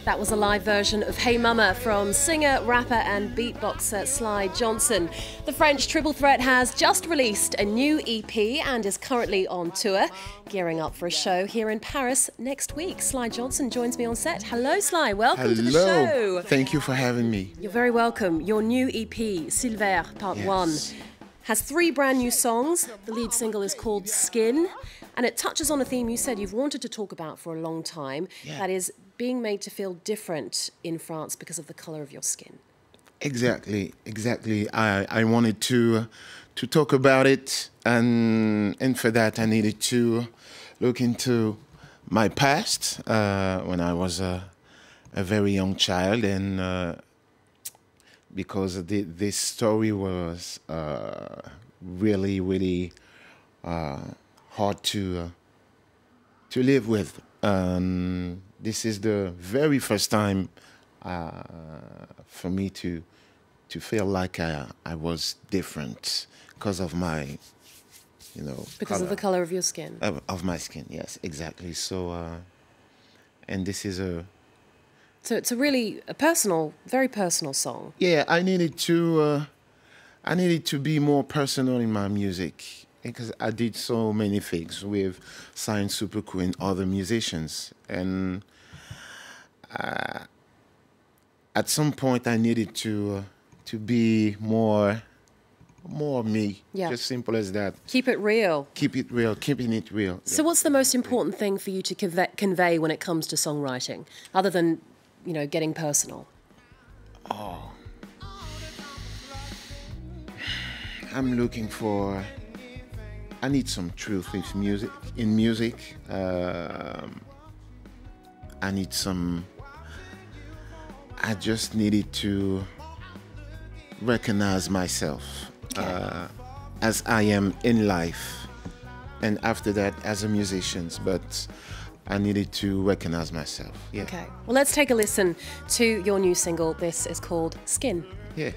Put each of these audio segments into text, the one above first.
That was a live version of Hey Mama from singer, rapper and beatboxer Sly Johnson. The French triple threat has just released a new EP and is currently on tour, gearing up for a show here in Paris next week. Sly Johnson joins me on set. Hello Sly, welcome to the show. Thank you for having me. You're very welcome. Your new EP, Silvère Part 1, has 3 brand new songs. The lead single is called Skin, and it touches on a theme you said you've wanted to talk about for a long time, that is being made to feel different in France because of the colour of your skin. Exactly. I wanted to talk about it, and for that I needed to look into my past when I was a very young child, and because this story was really hard to live with. This is the very first time for me to feel like I was different because of my, because of the color of your skin. Of my skin, yes, exactly. So, and this is So it's a personal, very personal song. Yeah, I needed to be more personal in my music, because I did so many things with Saïan Supa Crew and other musicians, and at some point I needed to be more me. Yeah. Just simple as that. Keep it real. Keeping it real. So what's the most important thing for you to convey when it comes to songwriting, other than, getting personal? Oh, I'm looking for. I need some truth in music. I just needed to recognize myself as I am in life, and after that as a musician. But I needed to recognize myself. Yeah. Okay. Well, let's take a listen to your new single. This is called Skin. Yeah.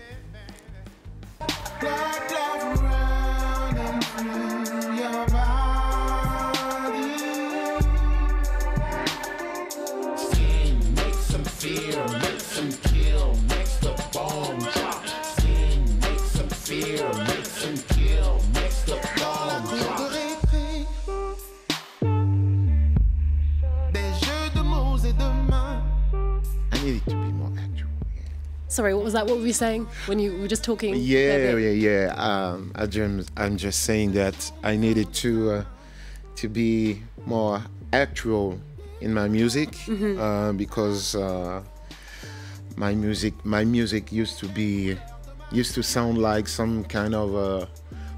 Sorry, what was that? What were you saying when you were just talking? Yeah. I'm just saying that I needed to be more actual in my music, because my music used to sound like some kind of a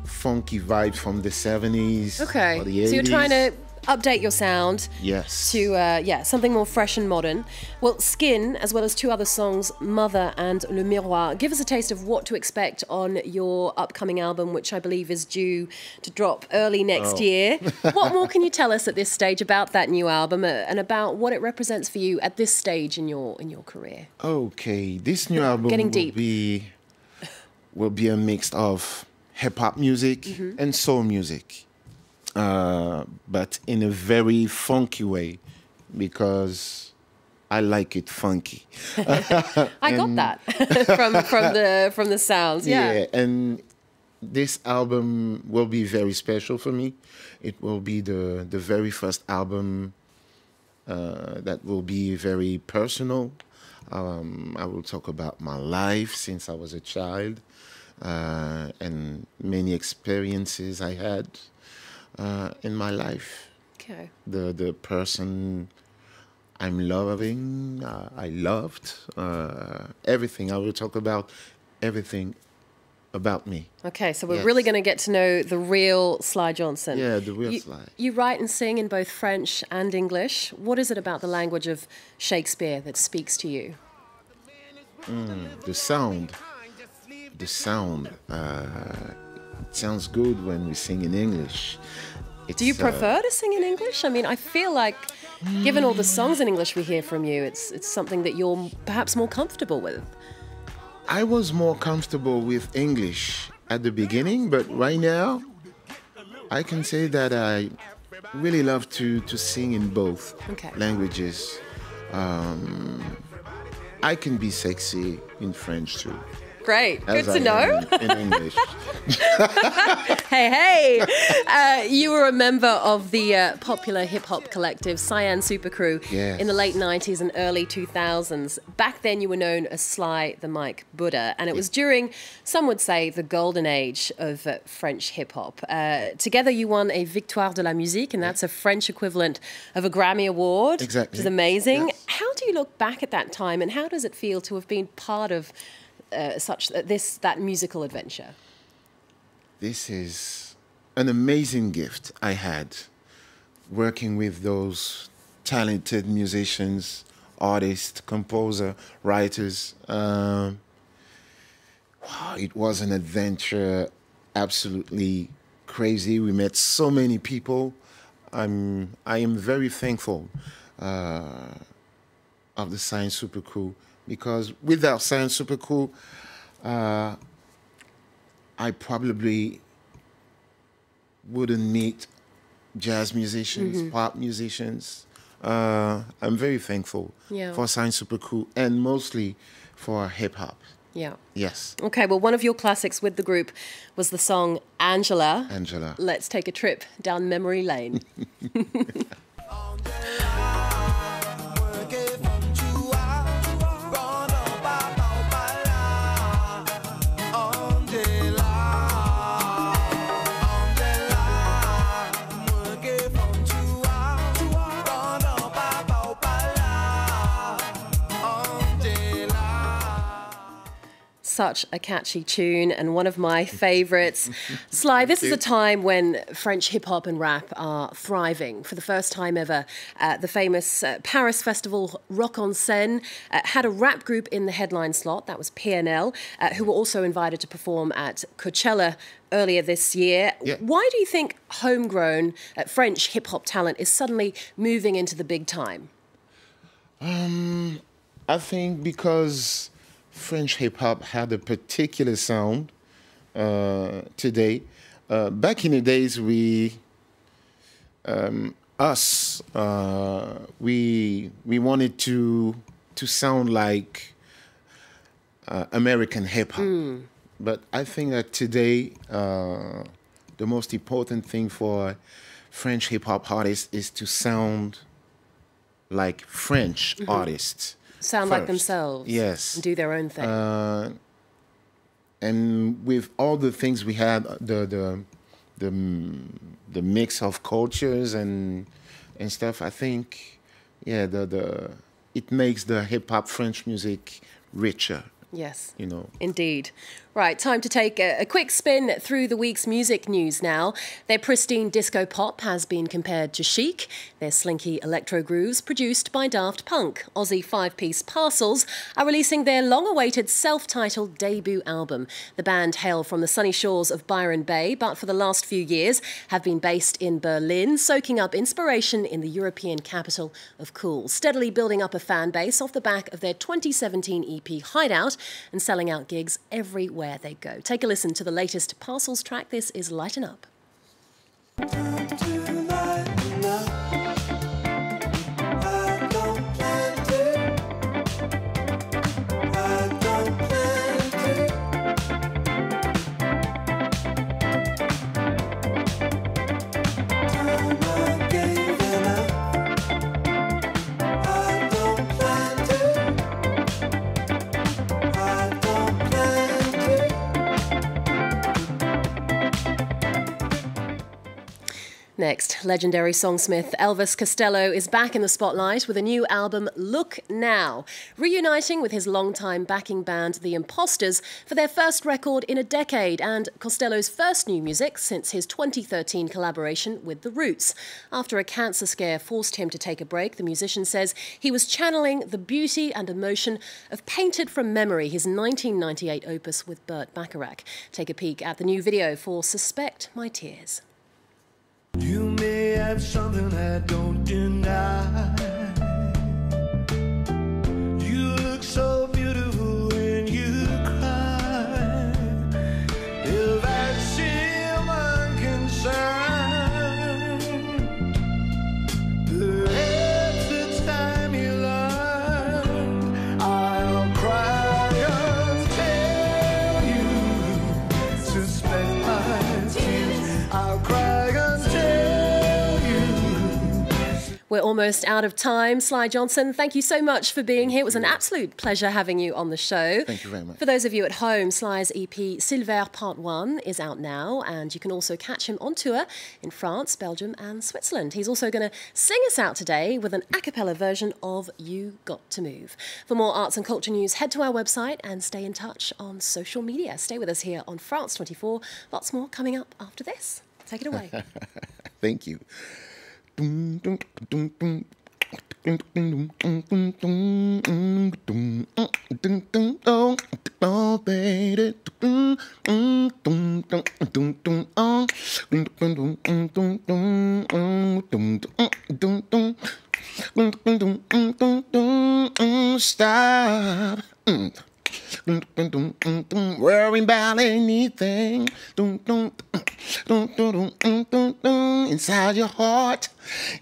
funky vibe from the 70s. Okay, or the 80s. So you're trying to update your sound, yes, to something more fresh and modern. Well, Skin, as well as 2 other songs, Mother and Le Miroir, give us a taste of what to expect on your upcoming album, which I believe is due to drop early next year. What more can you tell us at this stage about that new album and about what it represents for you at this stage in your career? Okay, this new album will be a mix of hip-hop music and soul music. But in a very funky way, because I like it funky. I got that from the sounds. Yeah, and this album will be very special for me. It will be the very first album that will be very personal. I will talk about my life since I was a child, and many experiences I had in my life. Okay. The person I'm loving, I loved, everything. I will talk about everything about me. Okay, so we're really going to get to know the real Sly Johnson. Yeah, the real Sly. You write and sing in both French and English. What is it about the language of Shakespeare that speaks to you? The sound. It sounds good when we sing in English. Do you prefer to sing in English? I mean, I feel like, given all the songs in English we hear from you, it's something that you're perhaps more comfortable with. I was more comfortable with English at the beginning, but right now, I can say that I really love to sing in both languages. I can be sexy in French too. Great, good to know. In English. Hey, you were a member of the popular hip-hop collective Saïan Supa Crew Yes. in the late 90s and early 2000s. Back then you were known as Sly the Mic Buddha, and it was during, some would say, the golden age of French hip-hop. Together you won a Victoire de la Musique, and that's a French equivalent of a Grammy Award, Exactly. which is amazing. Yes. How do you look back at that time, and how does it feel to have been part of that musical adventure? This is an amazing gift I had, working with those talented musicians, artists, composer, writers. Wow, it was an adventure, absolutely crazy. We met so many people. I am very thankful of the Saïan Supa Crew, because without Saïan Supa Crew, I probably wouldn't meet jazz musicians, pop musicians. I'm very thankful for Saïan Supa Crew, and mostly for hip hop. Yeah. Yes. Okay, well, one of your classics with the group was the song Angela. Angela. Let's take a trip down memory lane. Such a catchy tune and one of my favorites. Sly, this is a time when French hip-hop and rap are thriving. For the first time ever, the famous Paris festival Rock en Seine had a rap group in the headline slot. That was PNL, who were also invited to perform at Coachella earlier this year. Yeah. Why do you think homegrown French hip-hop talent is suddenly moving into the big time? I think because French hip-hop had a particular sound today. Back in the days, we wanted to sound like American hip-hop. But I think that today, the most important thing for French hip-hop artists is to sound like French artists. Sound first. like themselves. Yes. And do their own thing. And with all the things we had, the mix of cultures and stuff, I think, it makes the hip hop French music richer. Yes, you know. Indeed. Right, time to take a quick spin through the week's music news now. Their pristine disco pop has been compared to chic. Their slinky electro grooves, produced by Daft Punk. Aussie five-piece Parcels are releasing their long-awaited self-titled debut album. The band hail from the sunny shores of Byron Bay, but for the last few years have been based in Berlin, soaking up inspiration in the European capital of cool, steadily building up a fan base off the back of their 2017 EP Hideout and selling out gigs everywhere they go. Take a listen to the latest Parcels track. This is Lighten Up. Next, legendary songsmith Elvis Costello is back in the spotlight with a new album, Look Now, reuniting with his longtime backing band, The Imposters, for their first record in a decade and Costello's first new music since his 2013 collaboration with The Roots. After a cancer scare forced him to take a break, the musician says he was channeling the beauty and emotion of Painted from Memory, his 1998 opus with Burt Bacharach. Take a peek at the new video for Suspect My Tears. You may have something I don't deny. You look so beautiful when you cry. If I seem unconcerned, perhaps it's time you learn almost out of time. Sly Johnson, thank you so much for being here. It was an absolute pleasure having you on the show. Thank you very much. For those of you at home, Sly's EP Silvère Part 1 is out now, and you can also catch him on tour in France, Belgium and Switzerland. He's also going to sing us out today with an a cappella version of You Got to Move. For more arts and culture news, head to our website and stay in touch on social media. Stay with us here on France 24. Lots more coming up after this. Take it away. Thank you. Stop. Worrying about anything. Inside your heart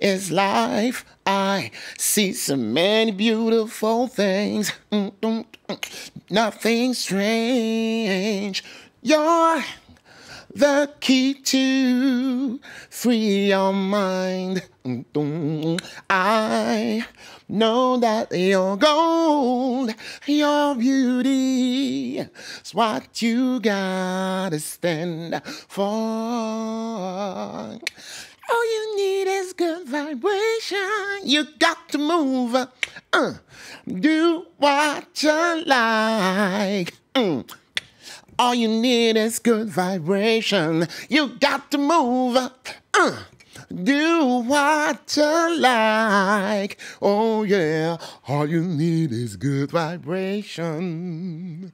is life. I see so many beautiful things. Nothing strange. You're the key to free your mind. I know that your gold, your beauty is what you gotta stand for. All you need is good vibration. You got to move. Do what you like. All you need is good vibration. You got to move. Do what you like. Oh yeah. All you need is good vibration.